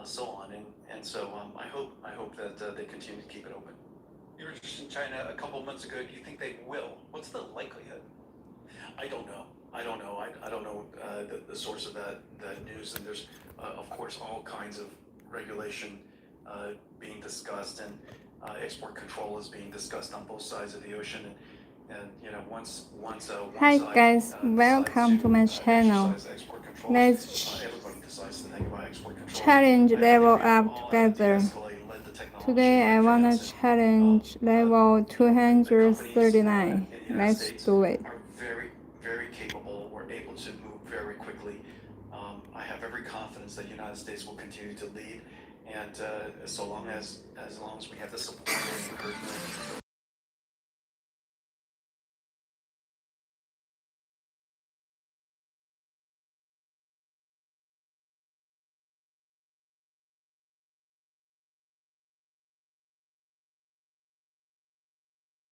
so on. And so I hope that they continue to keep it open. You were just in China a couple of months ago. Do you think they will? What's the likelihood? I don't know. I don't know the source of that news. And there's, of course, all kinds of regulation being discussed, and export control is being discussed on both sides of the ocean. And once Hi side guys, welcome to my channel. exercise export controls, Let's everybody decides to think about export controls. challenge I think level we all up together. de-escalate, let the technology Today I wanna advance, and, challenge level the companies 239. in the United Let's States do it. are very, very capable. We're able to move very quickly. I have every confidence that the United States will continue to lead, and so long as we have the support and encouragement.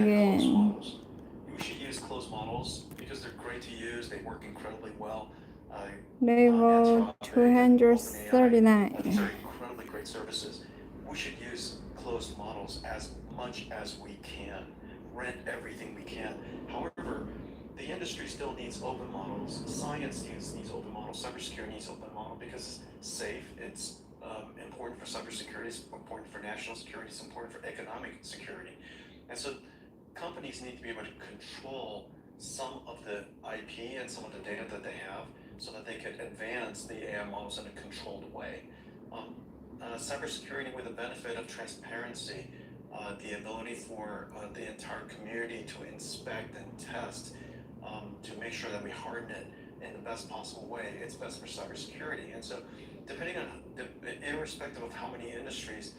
Again. We should use closed models because they're great to use. They work incredibly well. Level 239. These are incredibly great services. We should use closed models as much as we can. Rent everything we can. However, the industry still needs open models. Science needs open models. Cybersecurity needs open model because it's safe. It's important for cybersecurity. It's important for national security. It's important for economic security. And so companies need to be able to control some of the IP and some of the data that they have so that they can advance the AI models in a controlled way. Cybersecurity with the benefit of transparency, the ability for the entire community to inspect and test, to make sure that we harden it in the best possible way. It's best for cybersecurity. And so depending on, irrespective of how many industries,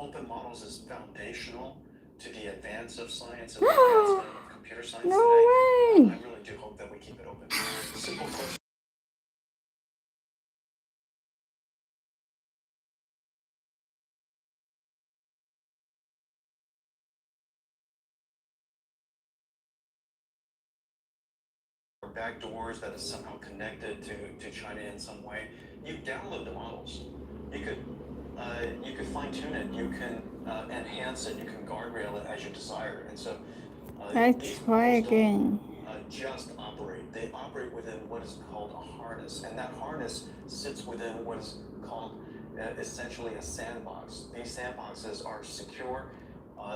open models is foundational to the advance of science and the advancement of computer science No today. way! I really do hope that we keep it open. Simple question. Back doors that is somehow connected to China in some way. You download the models. You could fine tune it. You can enhance it. You can guardrail it as you desire. And so Let's try again. Just operate. They operate within what is called a harness, and that harness sits within what is called essentially a sandbox. These sandboxes are secure.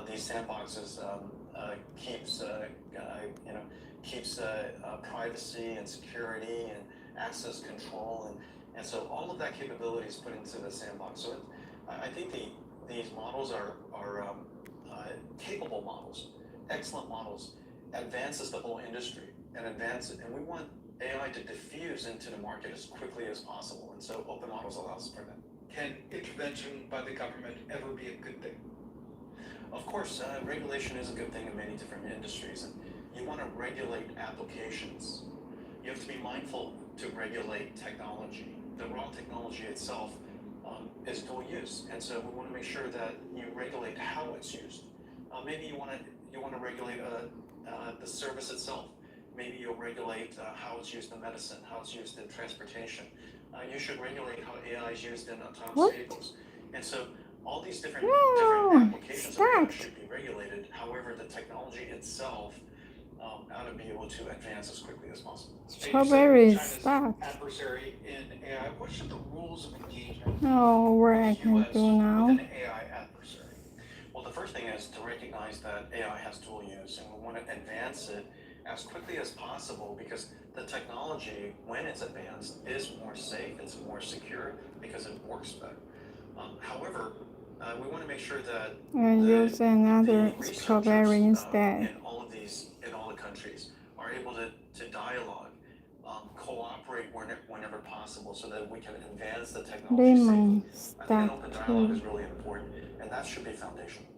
These sandboxes keeps privacy and security and access control, and so all of that capability is put into the sandbox. So I think these models are capable models, excellent models, advances the whole industry and advance it. And we want AI to diffuse into the market as quickly as possible. And so open models allows for that. Can intervention by the government ever be a good thing? Of course, regulation is a good thing in many different industries. And you want to regulate applications. You have to be mindful to regulate technology. The raw technology itself is dual use. And so we want to make sure that you regulate how it's used. Maybe you want to regulate the service itself. Maybe you'll regulate how it's used in medicine, how it's used in transportation. You should regulate how AI is used in autonomous vehicles. And so all these different applications of AI should be regulated. However, the technology itself ought to be able to advance as quickly as possible. Strawberries stuck. Adversary in AI. What should the rules of engagement Oh, what I can do now? with an AI adversary? Well, the first thing is to recognize that AI has dual use, and we want to advance it as quickly as possible because the technology, when it's advanced, is more safe, it's more secure because it works better. However, we want to make sure that use another strawberry instead. in all the countries are able to dialogue, cooperate whenever possible, so that we can advance the technology Lemon safely. I think an open dialogue is too. really important, and that should be foundational.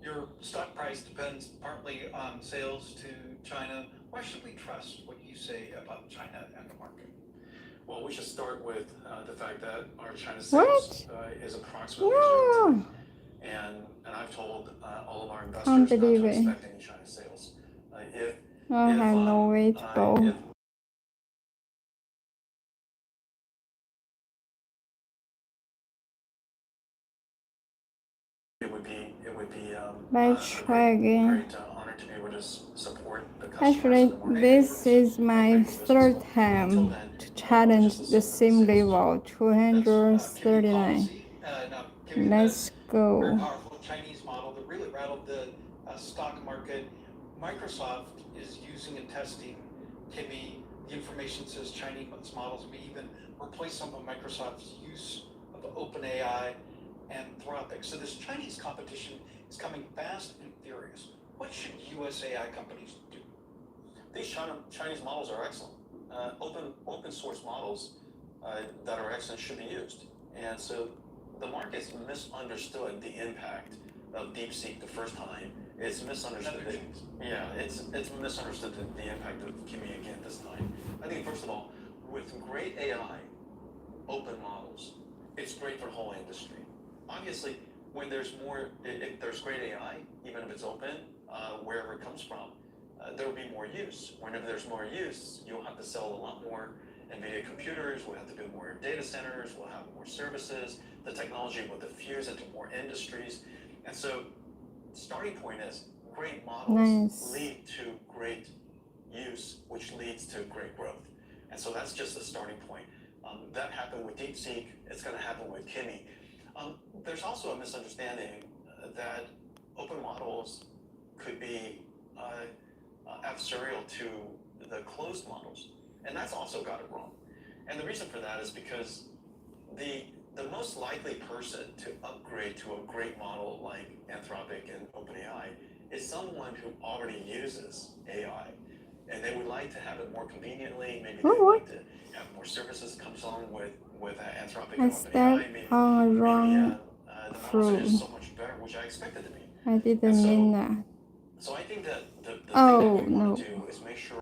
Your stock price depends partly on sales to China. Why should we trust what you say about China and the market? Well, we should start with the fact that our China sales is approximately 0%. And I've told all of our investors not to expect any China sales. I have no way to go. Let's try again. great honor to be able to support the customers Actually, in the market. this is my third time Until then, to challenge the sim level Can we 239. policy? Now, given Let's the very go. powerful Chinese model that really rattled the stock market, Microsoft is using and testing Kimi. The information says Chinese models may even replace some of Microsoft's use of OpenAI and Anthropic. So this Chinese competition is coming fast and furious. What should US AI companies do? These Chinese models are excellent. Open source models that are excellent should be used. And so the market's misunderstood the impact of DeepSeek the first time. It's misunderstood it's misunderstood the impact of Kimi again this time. I think first of all, with great AI, open models, it's great for the whole industry. Obviously, when there's more, if there's great AI, even if it's open, wherever it comes from, there will be more use. Whenever there's more use, you'll have to sell a lot more NVIDIA computers, we'll have to build more data centers, we'll have more services, the technology will diffuse into more industries. And so, starting point is great models lead to great use, which leads to great growth. And so that's just the starting point. That happened with DeepSeek, it's going to happen with Kimi. There's also a misunderstanding that open models could be adversarial to the closed models, and that's also got it wrong. And the reason for that is because the most likely person to upgrade to a great model like Anthropic and OpenAI is someone who already uses AI, and they would like to have it more conveniently. Maybe they would like to have more services comes along with Anthropic and OpenAI. Maybe the models are just so much better, which I expected to be. I didn't mean that. So I think that the thing that we want to do is make sure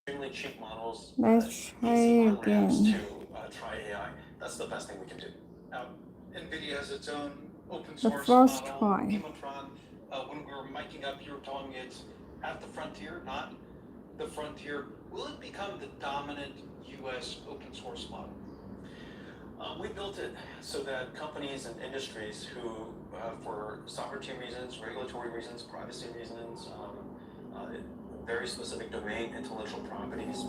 extremely cheap models. Let's try again. To try AI. That's the best thing we can do. Now, NVIDIA has its own open source first model, try. Nemotron. When we were miking up, you were telling me it's at the frontier, not the frontier. Will it become the dominant US open source model? We built it so that companies and industries who, for sovereignty reasons, regulatory reasons, privacy reasons, very specific domain intellectual properties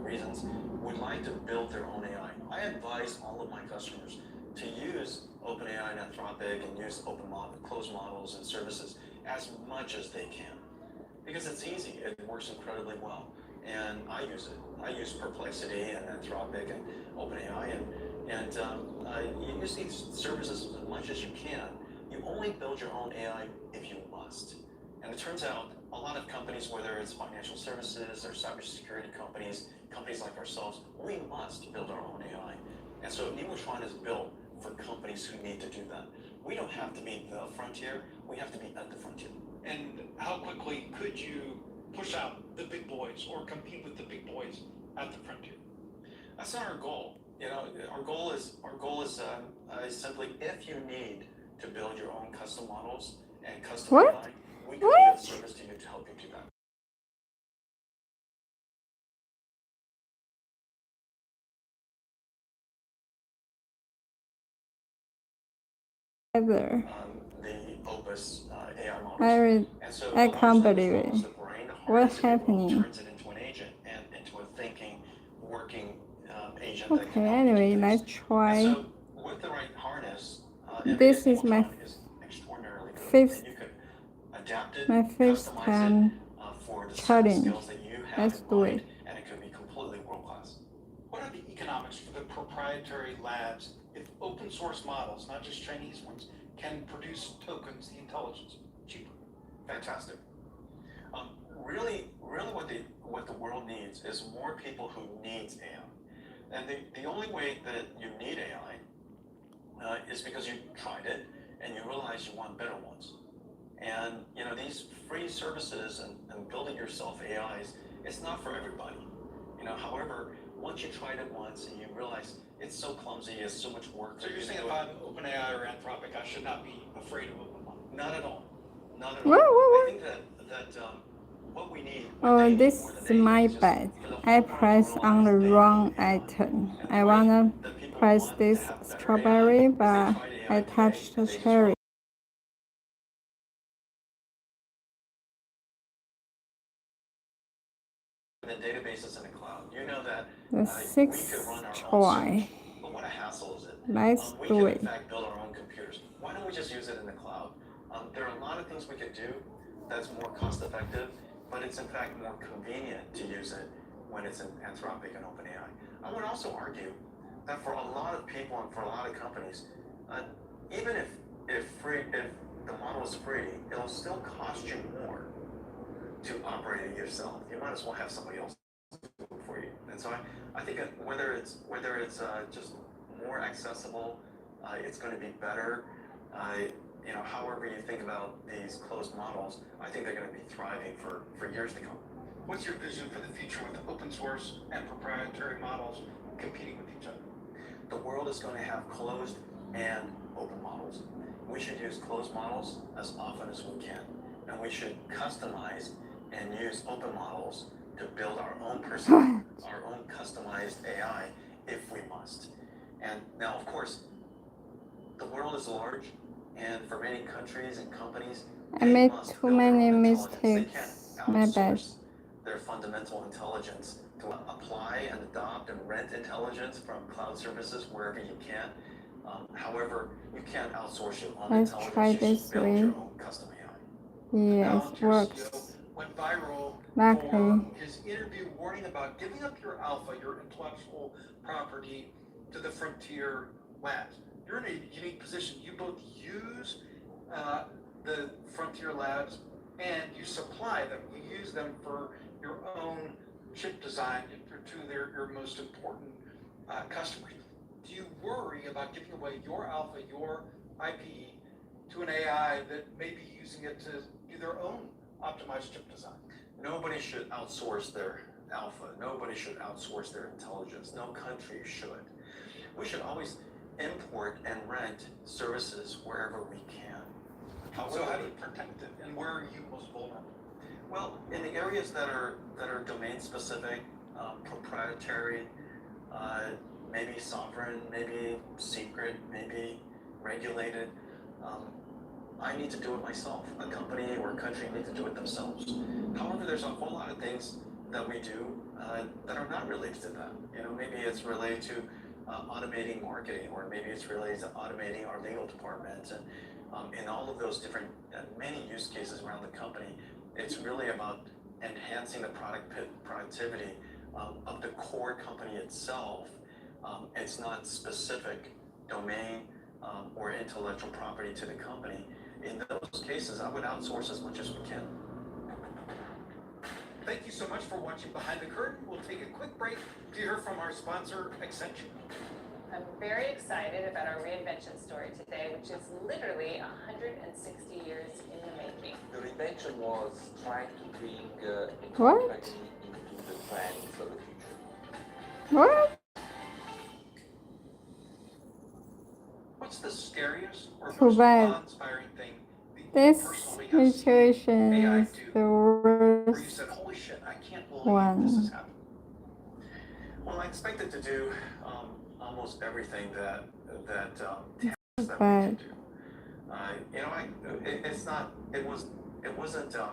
reasons, would like to build their own AI. I advise all of my customers to use OpenAI and Anthropic and use closed models and services as much as they can. Because it's easy, it works incredibly well. And I use it. I use Perplexity and Anthropic and OpenAI, and you use these services as much as you can. You only build your own AI if you must. And it turns out a lot of companies, whether it's financial services or cybersecurity companies, companies like ourselves, we must build our own AI. And so Nemotron is built for companies who need to do that. We don't have to be the frontier, we have to be at the frontier. And how quickly could you push out the big boys or compete with the big boys at the frontier? That's not our goal. You know, our goal is simply if you need to build your own custom models and custom AI, we can be of service to you to help you do that. Ever. The Opus AI I models. I can't believe it. What's happening? Turns it into an agent and into a thinking, working agent. Okay, anyway, let's try. And so with the right harness, This is my extraordinarily good. fifth, You could adapt it, my fifth time for the challenge. skills that you have Let's in do mind, it. and it could be completely world class. What are the economics for the proprietary labs if open source models, not just Chinese ones, can produce tokens, the intelligence, cheaper? Fantastic. Really, what the world needs is more people who needs AI. And the only way that you need AI is because you tried it and you realize you want better ones. And you know, these free services and building yourself AIs, it's not for everybody. You know, however, once you tried it once and you realize it's so clumsy, it's so much work. So you're saying if I'm OpenAI or Anthropic, I should not be afraid of open model? Not at all. Not at all. I think that what we need. Oh, this is my bad. I pressed on the wrong item. I wanna press this strawberry, but I touched the cherry. And databases in the cloud. You know that The we sixth could run our own try. search, but what a hassle is it? Let's We do can it. in fact build our own computers. Why don't we just use it in the cloud? There are a lot of things we could do that's more cost effective, but it's in fact more convenient to use it when it's in Anthropic and OpenAI. I would also argue that for a lot of people and for a lot of companies, even if the model is free, it'll still cost you more to operate it yourself. You might as well have somebody else do it for you. And so I think whether it's just more accessible, it's going to be better. However you think about these closed models, I think they're going to be thriving for years to come. What's your vision for the future with open source and proprietary models competing with each other? The world is going to have closed and open models. We should use closed models as often as we can, and we should customize and use open models to build our own our own customized AI if we must. And now, of course, the world is large, and for many countries and companies, I made too many mistakes. My bad. Their fundamental intelligence to apply and adopt and rent intelligence from cloud services wherever you can. However, you can't outsource your own Let's intelligence. try You this should build way. your own custom AI. Yes, Palantir works. CEO went viral Luckily. for his interview warning about giving up your alpha, your intellectual property, to the frontier labs. You're in a unique position. You both use the frontier labs and you supply them. You use them for your own chip design to your most important customers. Do you worry about giving away your alpha, your IP, to an AI that may be using it to do their own optimized chip design? Nobody should outsource their alpha. Nobody should outsource their intelligence. No country should. We should always import and rent services wherever we can. So how do you protect it, and where are you most vulnerable? Well, in the areas that are domain specific, proprietary, maybe sovereign, maybe secret, maybe regulated, I need to do it myself. A company or a country need to do it themselves. However, there's a whole lot of things that we do that are not related to that. Maybe it's related to automating marketing, or maybe it's related to automating our legal department, and in all of those different many use cases around the company, it's really about enhancing the productivity of the core company itself. It's not specific domain or intellectual property to the company. In those cases, I would outsource as much as we can. Thank you so much for watching Behind the Curtain. We'll take a quick break to hear from our sponsor, Accenture. I'm very excited about our reinvention story today, which is literally 160 years in the making. The reinvention was trying to bring a What? company into the trends of the future. What? What's the scariest or most Provide. awe-inspiring thing that you This personally have seen situation AI is do? the Where you worst said, holy shit, I can't believe one. this has happened. Well, I expect it to do almost everything that we But can do. It wasn't a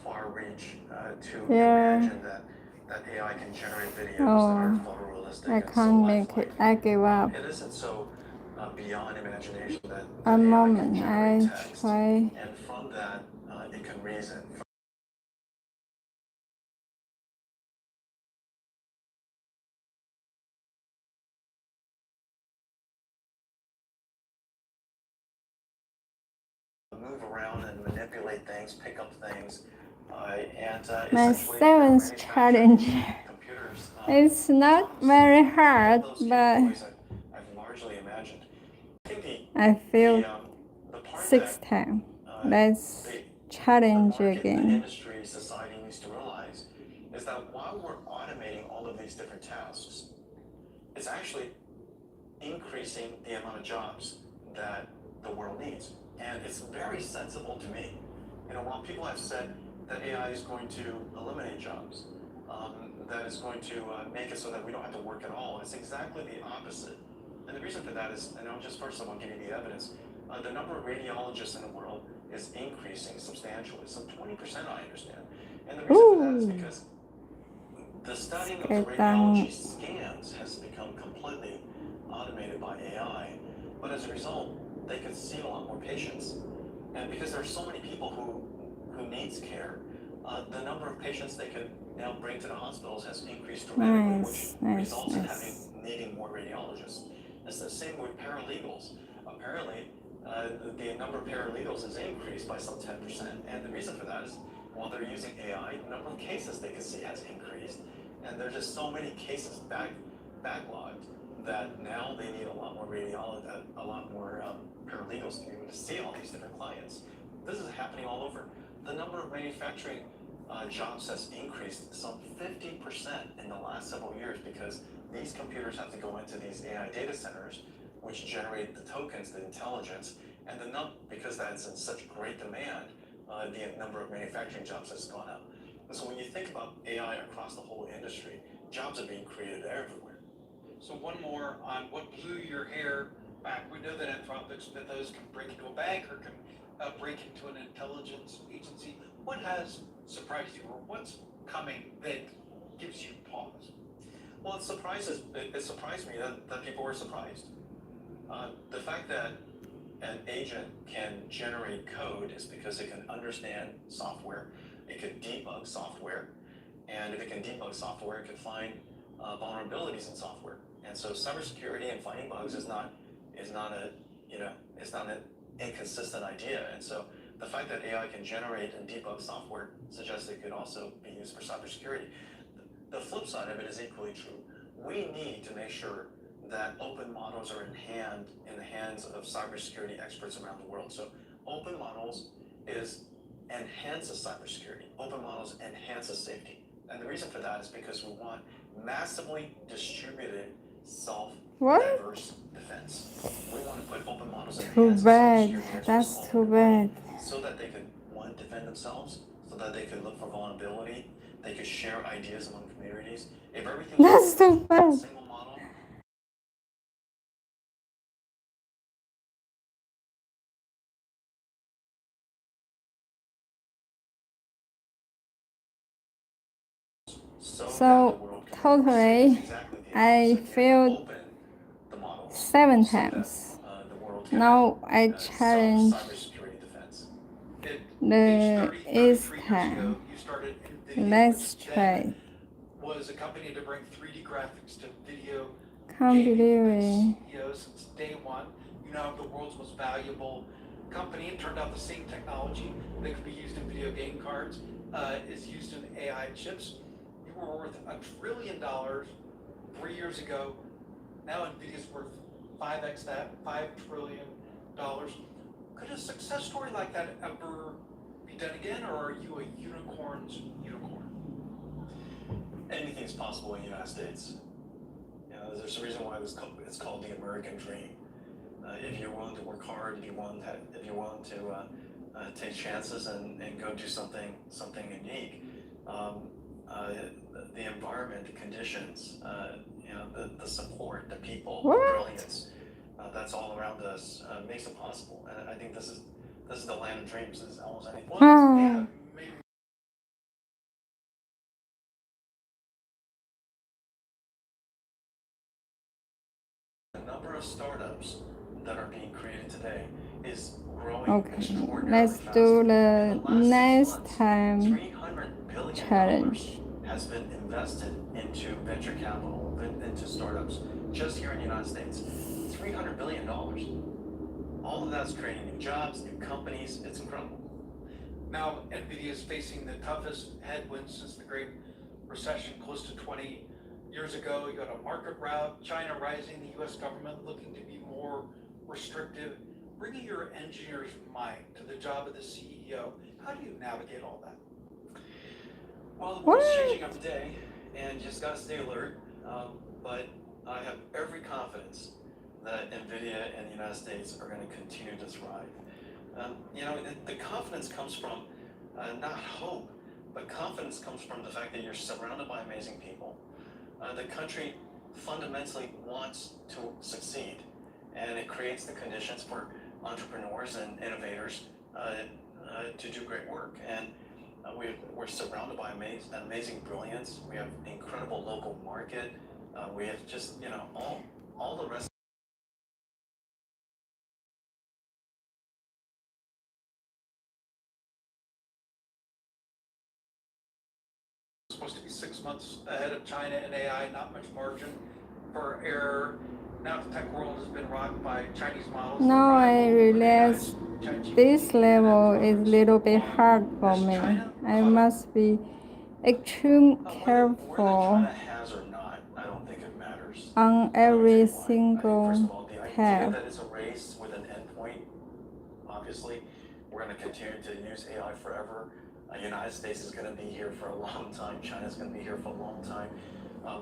far reach to imagine that AI can generate videos that are photorealistic I and so can't make it. lifelike. I give up. It isn't so beyond imagination that A AI moment, can generate I text, try. and from that it can reason. Move around and manipulate things, pick up things, and My essentially seventh manufacture challenge. computers. It's not very hard, Those but capabilities I've largely imagined. I think I failed the part 6 that times. Let's the challenge market, the again. industry, society needs to realize is that while we're automating all of these different tasks, it's actually increasing the amount of jobs that the world needs. And it's very sensible to me. While people have said that AI is going to eliminate jobs, that is going to make it so that we don't have to work at all. It's exactly the opposite. And the reason for that is, and I'll just first of all give you the evidence, the number of radiologists in the world is increasing substantially, some 20% I understand. And the reason for that is because the studying of the radiology scans has become completely automated by AI, but as a result, they can see a lot more patients. And because there are so many people who needs care, the number of patients they could now bring to the hospitals has increased dramatically, which results in needing more radiologists. It's the same with paralegals. Apparently, the number of paralegals has increased by some 10%. And the reason for that is, while they're using AI, the number of cases they can see has increased. And there's just so many cases backlogged that now they need a lot more paralegals to be able to see all these different clients. This is happening all over. The number of manufacturing jobs has increased some 50% in the last several years because these computers have to go into these AI data centers, which generate the tokens, the intelligence, and because that's in such great demand, the number of manufacturing jobs has gone up. And so when you think about AI across the whole industry, jobs are being created everywhere. So one more on what blew your hair back. We know that Anthropic's mythos can break into a bank or can break into an intelligence agency. What has surprised you, or what's coming that gives you pause? Well, it surprised me that people were surprised. The fact that an agent can generate code is because it can understand software, it can debug software, and if it can debug software, it can find vulnerabilities in software. And so cybersecurity and finding bugs is not an inconsistent idea. And so the fact that AI can generate and debug software suggests it could also be used for cybersecurity. The flip side of it is equally true. We need to make sure that open models are in the hands of cybersecurity experts around the world. So open models enhances cybersecurity. Open models enhances safety. And the reason for that is because we want massively distributed self-diverse defense. We want to put open models in the hands of cybersecurity experts. That's too bad. So that they could, one, defend themselves, so that they could look for vulnerability, they could share ideas among communities. If everything That's too bad. a single model, So totally, I failed 7 times. Now I challenge the 8th time. Let's try. Was a company to bring 3D graphics to video. Can't believe it. CEO since day one. You now have the world's most valuable company. It turned out the same technology that could be used in video game cards is used in AI chips. You were worth $1 trillion 3 years ago. Now Nvidia's worth 5x that, $5 trillion. Could a success story like that ever be done again, or are you a unicorn's unicorn? Anything's possible in the United States. There's a reason why it's called the American dream. If you're willing to work hard, if you're willing to take chances and go do something unique, the environment, the conditions, the support, the people, the brilliance, that's all around us makes it possible. And I think this is the land of dreams. This is almost anything. Yeah, maybe. The number of startups that are being created today is growing Okay, extraordinarily let's fast. do In the last 6 next months, time $300 billion challenge. has been invested into venture capital, into startups, just here in the United States. $300 billion. All of that's creating new jobs, new companies. It's incredible. Now, Nvidia is facing the toughest headwinds since the Great Recession close to 20 years ago. You got a market rout, China rising, the US government looking to be more restrictive. Bringing your engineer's mind to the job of the CEO, how do you navigate all that? Well, the world's changing every day, and you just got to stay alert. But I have every confidence that NVIDIA and the United States are going to continue to thrive. The confidence comes from not hope, but confidence comes from the fact that you're surrounded by amazing people. The country fundamentally wants to succeed, and it creates the conditions for entrepreneurs and innovators to do great work. And we're surrounded by amazing brilliance. We have incredible local market. We have just, all the rest. Supposed to be 6 months ahead of China in AI, not much margin for error. Now the tech world has been rocked by Chinese models. Now I realize this level is a little bit hard for me. I must be extremely careful China has or not, I don't think it matters. on every First single of all, the idea tab. that it's a race with an endpoint, obviously, we're going to continue to use AI forever. United States is going to be here for a long time. China's going to be here for a long time.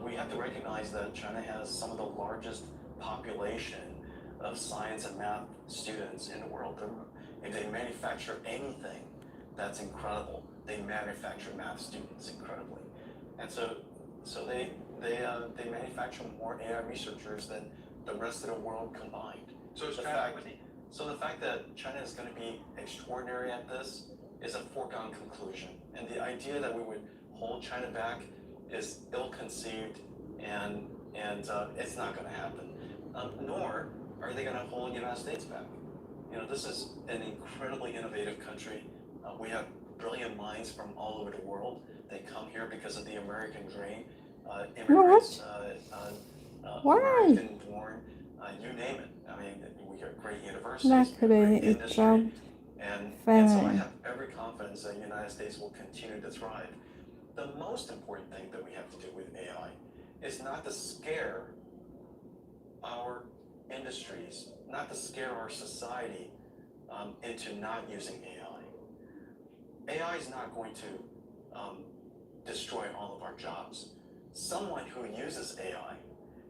We have to recognize that China has some of the largest population of science and math students in the world. If they manufacture anything, that's incredible. They manufacture math students incredibly, and so they manufacture more AI researchers than the rest of the world combined. So the fact that China is going to be extraordinary at this is a foregone conclusion, and the idea that we would hold China back is ill-conceived, and it's not going to happen. Nor are they going to hold the United States back. This is an incredibly innovative country. We have brilliant minds from all over the world. They come here because of the American dream. Immigrants, American-born, you name it. I mean, we have great universities, Luckily, great it industry, dropped and so I finally. have every confidence that the United States will continue to thrive. The most important thing that we have to do with AI is not to scare our industries, not to scare our society into not using AI. AI is not going to destroy all of our jobs. Someone who uses AI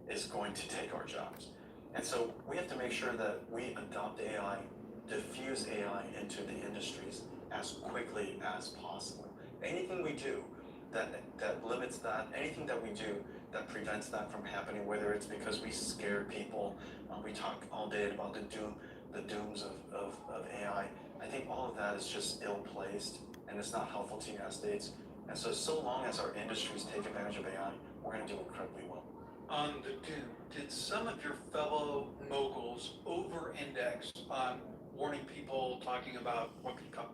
is going to take our jobs. And so we have to make sure that we adopt AI, diffuse AI into the industries as quickly as possible. Anything we do that limits that, anything that we do that prevents that from happening, whether it's because we scare people, we talk all day about the dooms of AI. I think all of that is just ill-placed, and it's not helpful to the United States. And so long as our industries take advantage of AI, we're going to do incredibly well. On the doom, did some of your fellow moguls over-index on warning people, talking about what could come?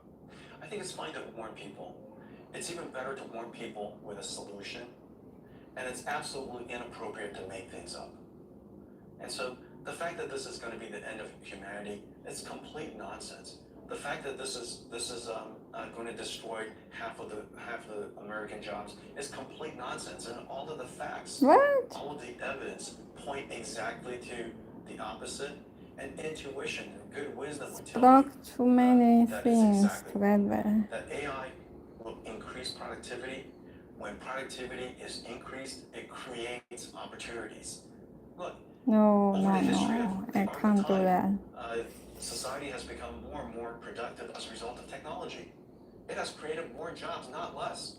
I think it's fine to warn people. It's even better to warn people with a solution, and it's absolutely inappropriate to make things up. And so the fact that this is going to be the end of humanity, it's complete nonsense. The fact that this is going to destroy half of the American jobs is complete nonsense, and all of the facts, all of the evidence point exactly to the opposite. And intuition and good wisdom would tell you too many things together. That AI will increase productivity. When productivity is increased, it creates opportunities. Look, No, I can't do that. Society has become more and more productive as a result of technology. It has created more jobs, not less.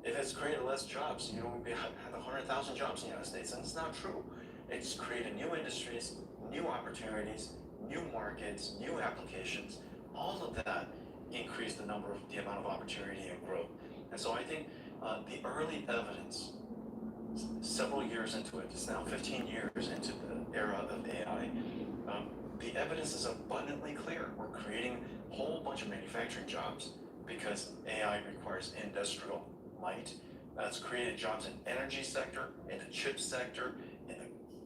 If it's created less jobs, we'd have 100,000 jobs in the United States, and it's not true. It's created new industries, new opportunities, new markets, new applications. All of that increased the amount of opportunity and growth. And so I think the early evidence, several years into it, it's now 15 years into the era of AI, the evidence is abundantly clear. We're creating a whole bunch of manufacturing jobs because AI requires industrial might. It's created jobs in energy sector, in the chip sector, in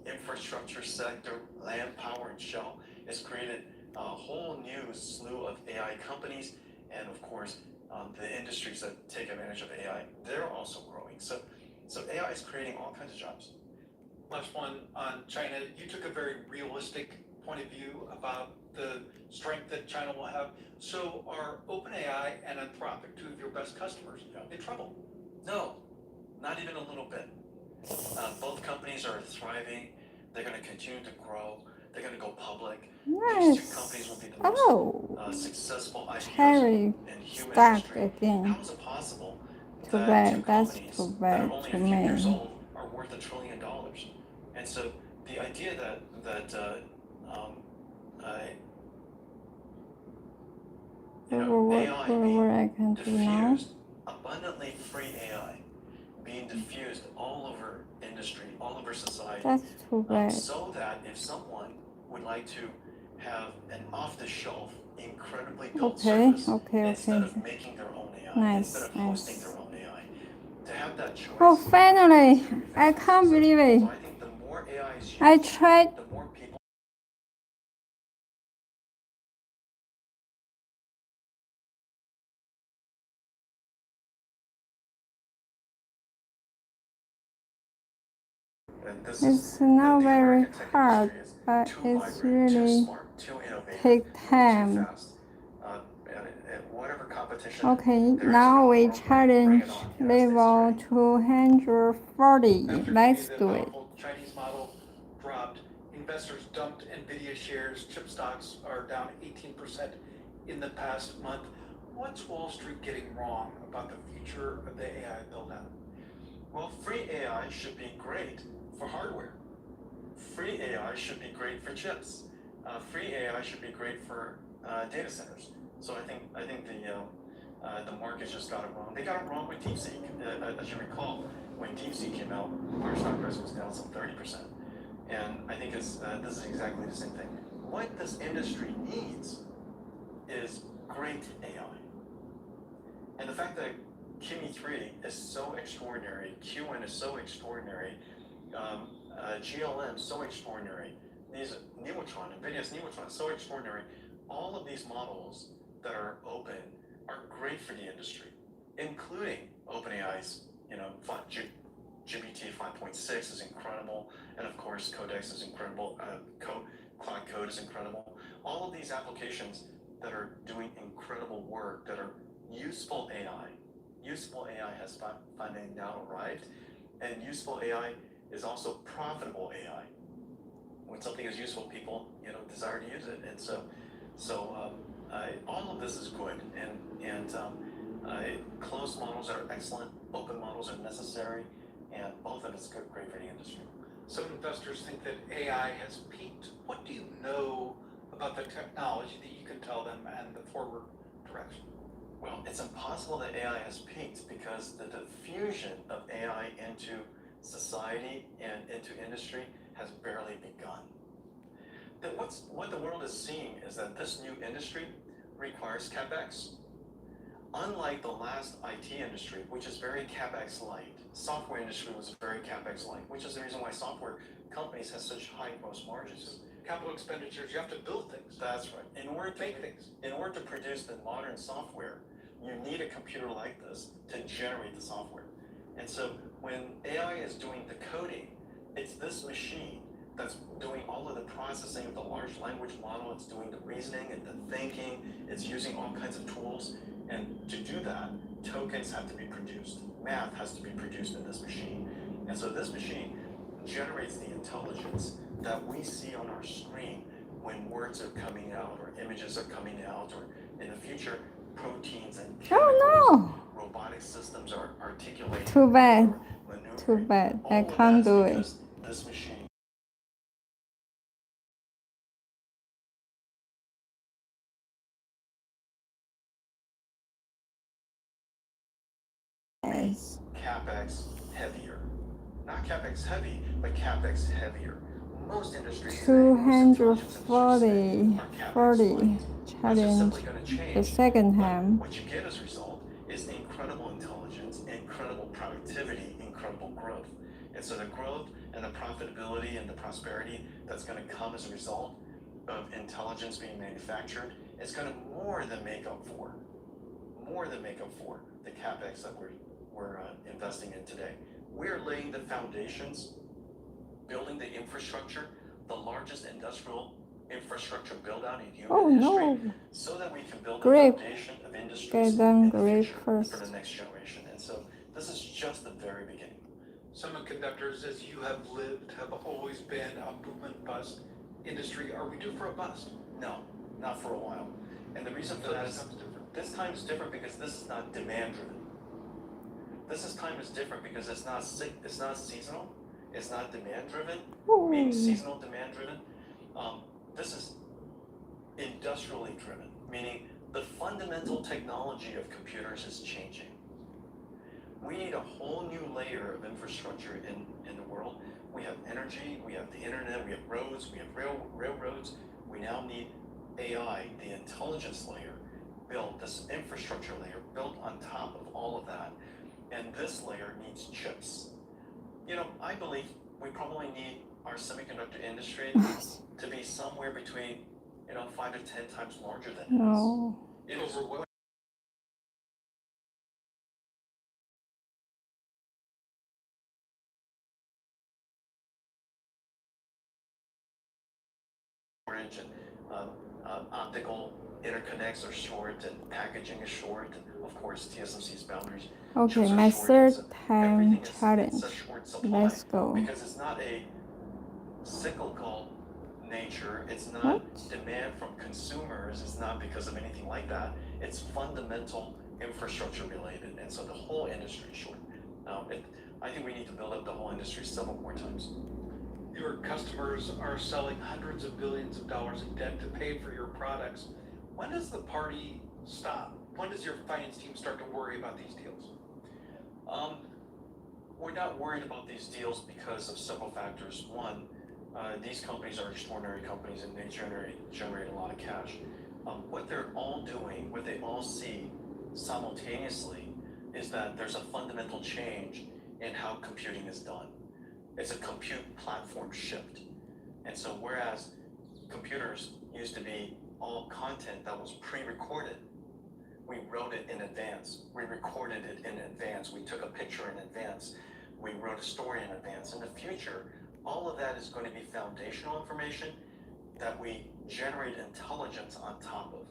the infrastructure sector, land, power, and shell. It's created a whole new slew of AI companies, and of course, the industries that take advantage of AI, they're also growing. So AI is creating all kinds of jobs. Last one on China. You took a very realistic point of view about the strength that China will have. So are OpenAI and Anthropic, two of your best customers, in trouble? No, not even a little bit. Both companies are thriving. They're going to continue to grow. They're going to go public. These two companies Nice. will be the most Oh, successful IPOs cherry in human stuck history. again. How is it possible Too that bad. two That's companies too that are bad only to a few years me. old are worth $1 trillion? And so the idea that Whatever I can do now. diffused, abundantly free AI being diffused all over industry, all over society, That's too bad. so that if someone would like to have an off-the-shelf, incredibly built service instead of making their own AI, Nice, instead of hosting their own AI, to have that choice. Oh, finally! is gonna be I fantastic. can't believe it. So I think the more AI is used, I tried. the more people. And this It's not the very American tech hard, industry is but too it's vibrant, too really smart, too innovative, take too time. fast. And whatever competition Okay, there is now around we the world, bring challenge it on, United States level is ready. 240. After Let's the do it. powerful Chinese model dropped, investors dumped Nvidia shares. Chip stocks are down 18% in the past month. What's Wall Street getting wrong about the future of the AI build-out? Well, free AI should be great for hardware. Free AI should be great for chips. Free AI should be great for data centers. So I think the market just got it wrong. They got it wrong with DeepSeek. As you recall, when DeepSeek came out, our stock price was down some 30%. And I think this is exactly the same thing. What this industry needs is great AI. And the fact that Kimi 3 is so extraordinary, QN is so extraordinary, GLM so extraordinary, these Nemotron, NVIDIA's Nemotron so extraordinary, all of these models that are open are great for the industry, including OpenAI's, GPT 5.6 is incredible, and of course Codex is incredible, Cloud Code is incredible. All of these applications that are doing incredible work, that are useful AI. Useful AI has finally now arrived, and useful AI is also profitable AI. When something is useful, people desire to use it, and so all of this is good, and closed models are excellent, open models are necessary, and both of it is great for the industry. Some investors think that AI has peaked. What do you know about the technology that you can tell them and the forward direction? Well, it's impossible that AI has peaked because the diffusion of AI into society and into industry has barely begun. What the world is seeing is that this new industry requires CapEx. Unlike the last IT industry, which is very CapEx light, software industry was very CapEx light, which is the reason why software companies have such high gross margins. Capital expenditures, you have to build things. That's right. In order to make things. In order to produce the modern software, you need a computer like this to generate the software. And so when AI is doing the coding, it's this machine that's doing all of the processing of the large language model, it's doing the reasoning and the thinking, it's using all kinds of tools. And to do that, tokens have to be produced. Math has to be produced in this machine. And so this machine generates the intelligence that we see on our screen when words are coming out or images are coming out, or in the future, proteins and chemicals, robotic systems are articulating. Too bad. Maneuvering. Too bad. All I of can't that's do it. because this machine Yes. CapEx heavier. Not CapEx heavy, but CapEx heavier. Most industries today, most intelligence industries today are CapEx light. That's just simply going to change. The second But time. what you get as a result is incredible intelligence, incredible productivity, incredible growth. And so the growth and the profitability and the prosperity that's going to come as a result of intelligence being manufactured is going to more than make up for the CapEx that we're investing in today. We're laying the foundations, building the infrastructure, the largest industrial infrastructure build out in human history, so that we can build the foundation of industries in the future for the next generation. And so this is just the very beginning. Semiconductors, as you have lived, have always been a boom and bust industry, are we due for a bust? No, not for a while. And the reason for that is this time is different because this is not demand driven. This time is different because it's not seasonal, it's not demand driven. Being seasonal demand driven, this is industrially driven, meaning the fundamental technology of computers is changing. We need a whole new layer of infrastructure in the world. We have energy, we have the internet, we have roads, we have railroads. We now need AI, the intelligence layer, built, this infrastructure layer built on top of all of that. And this layer needs chips. You know, I believe we probably need our semiconductor industry to be somewhere between, 5 to 10 times larger than it is. No. It is overwhelming. And optical interconnects are short, and packaging is short, and of course TSMC's boundaries. Okay, my third time challenge. Let's go. Because it's not a cyclical nature, it's not What? demand from consumers, it's not because of anything like that. It's fundamental infrastructure related, and so the whole industry is short. I think we need to build up the whole industry several more times. Your customers are selling hundreds of billions of dollars in debt to pay for your products. When does the party stop? When does your finance team start to worry about these deals? We're not worried about these deals because of several factors. One, these companies are extraordinary companies and they generate a lot of cash. What they're all doing, what they all see simultaneously, is that there's a fundamental change in how computing is done. It's a compute platform shift. And so whereas computers used to be all content that was pre-recorded, we wrote it in advance, we recorded it in advance, we took a picture in advance, we wrote a story in advance. In the future, all of that is going to be foundational information that we generate intelligence on top of.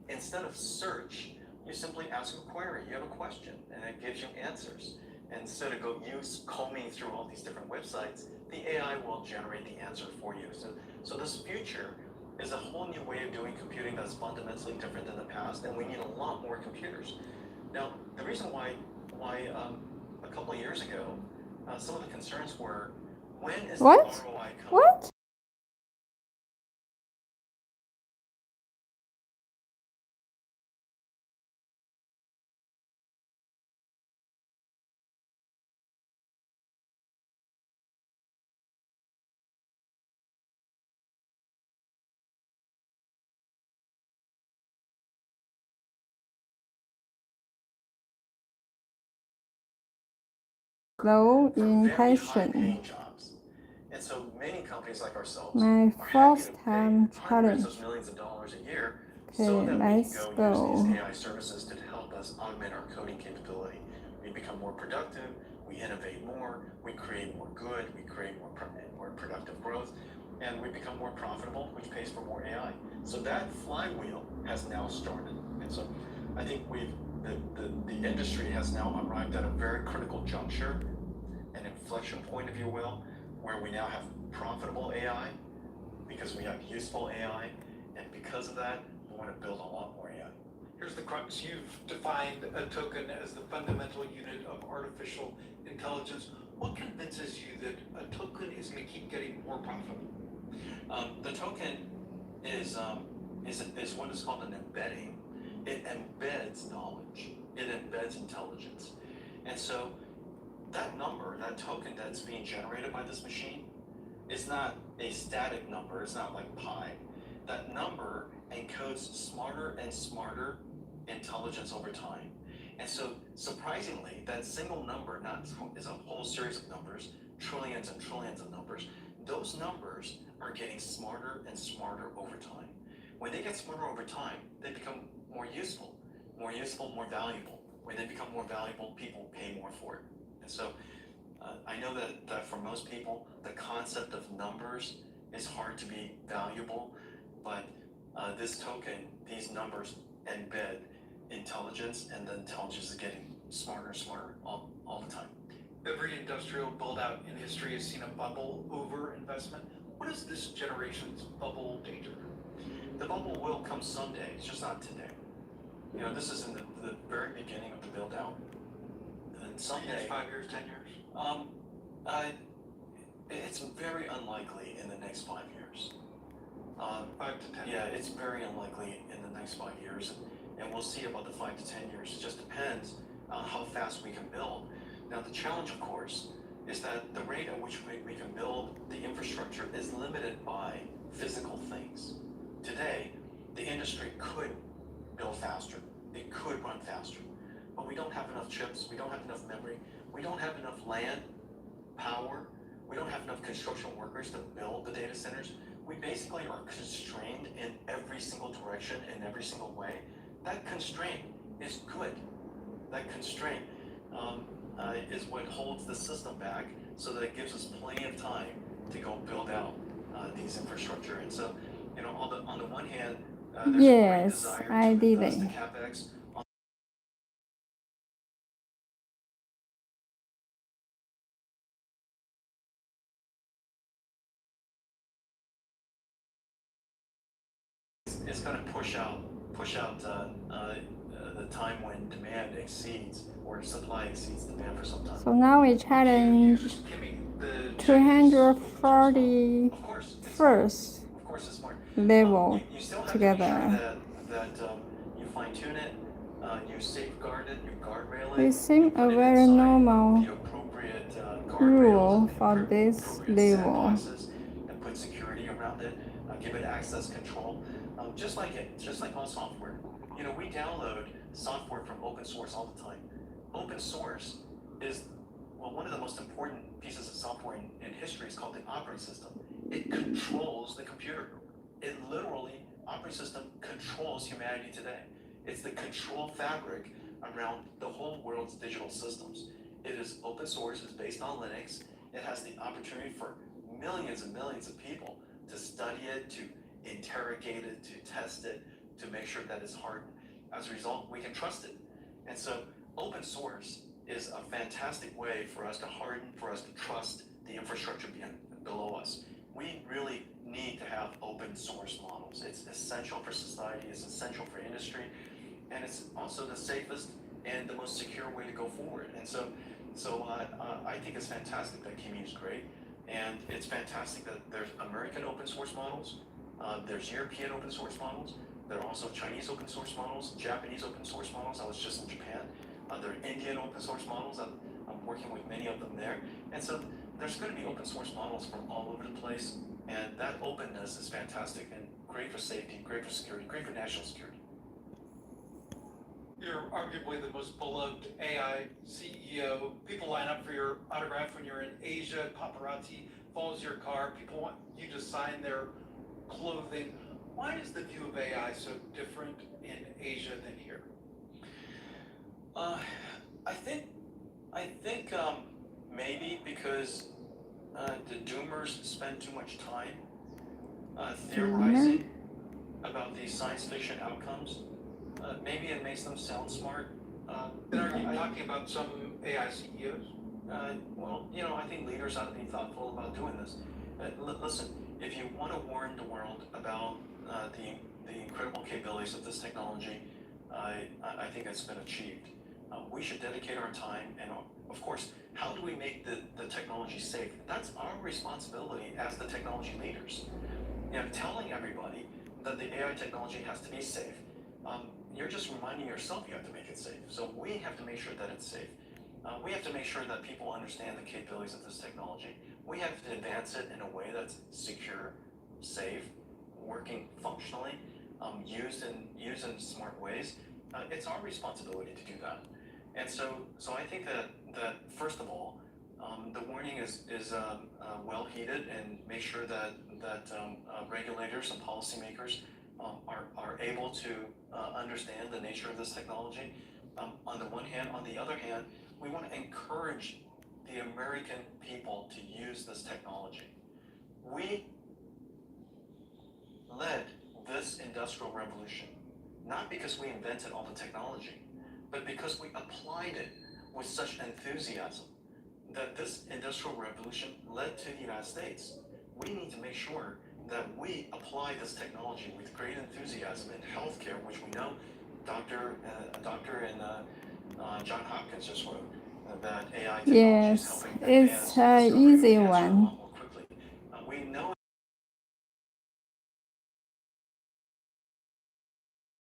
Instead of search, you simply ask a query, you have a question, and it gives you answers. And instead of combing through all these different websites, the AI will generate the answer for you. So this future is a whole new way of doing computing that's fundamentally different than the past, and we need a lot more computers. Now, the reason why a couple of years ago, some of the concerns were, when is What? the ROI coming? What? Low in Very passion. high-paying jobs. And so many companies like ourselves My are happy first to time pay hundreds challenge. of millions of dollars a year Okay, so that we let's can go. use these AI services to help us augment our coding capability. We become more productive, we innovate more, we create more good, we create more productive growth, and we become more profitable, which pays for more AI. So that flywheel has now started. And so I think the industry has now arrived at a very critical juncture, an inflection point, if you will, where we now have profitable AI because we have useful AI, and because of that, we want to build a lot more AI. Here's the crux. You've defined a token as the fundamental unit of artificial intelligence. What convinces you that a token is going to keep getting more profitable? The token is what is called an embedding. It embeds knowledge. It embeds intelligence. And so that number, that token that's being generated by this machine, is not a static number. It's not like pi. That number encodes smarter and smarter intelligence over time. And so surprisingly, that single number is a whole series of numbers, trillions and trillions of numbers. Those numbers are getting smarter and smarter over time. When they get smarter over time, they become more useful, more valuable. When they become more valuable, people pay more for it. And so I know that for most people, the concept of numbers is hard to be valuable, but this token, these numbers embed intelligence, and the intelligence is getting smarter and smarter all the time. Every industrial build out in history has seen a bubble over investment. What is this generation's bubble danger? The bubble will come someday, it's just not today. You know, this is in the very beginning of the build out. And someday, 5 years, 10 years? uh, it's very unlikely in the next 5 years. 5 to 10. Yeah, it's very unlikely in the next 5 years, and we'll see about the 5 to 10 years. It just depends on how fast we can build. Now, the challenge, of course, is that the rate at which we can build the infrastructure is limited by physical things. Today, the industry could build faster. It could run faster, but we don't have enough chips. We don't have enough memory. We don't have enough land, power. We don't have enough construction workers to build the data centers. We basically are constrained in every single direction, in every single way. That constraint is good. That constraint is what holds the system back, so that it gives us plenty of time to go build out these infrastructure. And so, you know, on the one hand, there's a great Yes, desire I to did invest in it. CapEx. It's going to push out the time when demand exceeds or supply exceeds demand for some time. So now we challenge Kimmy, the 241st Of course, it's smart. level You still have together. to make sure that you fine tune it, you safeguard it, you guardrail it. It seems you put a it very inside normal the appropriate rule guardrails, for this appropriate level. sandboxes, and put security around it. Give it access control, just like all software. You know, we download software from open source all the time. Open source is, well, one of the most important pieces of software in history is called the operating system. It controls the computer. It literally, operating system controls humanity today. It's the control fabric around the whole world's digital systems. It is open source, it's based on Linux. It has the opportunity for millions and millions of people to study it, to interrogate it, to test it, to make sure that it's hardened. As a result, we can trust it. And so open source is a fantastic way for us to harden, for us to trust the infrastructure below us. We really need to have open source models. It's essential for society, it's essential for industry, and it's also the safest and the most secure way to go forward. And so I think it's fantastic that Kimi is great, and it's fantastic that there's American open source models, there's European open source models, there are also Chinese open source models, Japanese open source models. I was just in Japan. There are Indian open source models. I'm working with many of them there. And so there's going to be open source models from all over the place. And that openness is fantastic and great for safety, great for security, great for national security. You're arguably the most beloved AI CEO. People line up for your autograph when you're in Asia. Paparazzi follows your car. People want you to sign their clothing. Why is the view of AI so different in Asia than here? I think maybe because the doomers spend too much time theorizing about these science fiction outcomes. Maybe it makes them sound smart. And are you talking about some AI CEOs? Well, you know, I think leaders ought to be thoughtful about doing this. Listen, if you want to warn the world about the incredible capabilities of this technology, I think it's been achieved. We should dedicate our time, and of course, how do we make the technology safe? That's our responsibility as the technology leaders. You know, telling everybody that the AI technology has to be safe, you're just reminding yourself you have to make it safe. So we have to make sure that it's safe. We have to make sure that people understand the capabilities of this technology. We have to advance it in a way that's secure, safe, working functionally, used in smart ways. It's our responsibility to do that. And so I think that first of all, the warning is well heeded, and make sure that regulators and policymakers are able to understand the nature of this technology. On the one hand, on the other hand, we want to encourage the American people to use this technology. We led this industrial revolution, not because we invented all the technology, but because we applied it with such enthusiasm that this industrial revolution led to the United States. we need to make sure that we apply this technology with great enthusiasm in healthcare, which we know a doctor in John Hopkins just wrote that AI technology is Yes, helping it's advance an discovery of easy cancer a lot one. more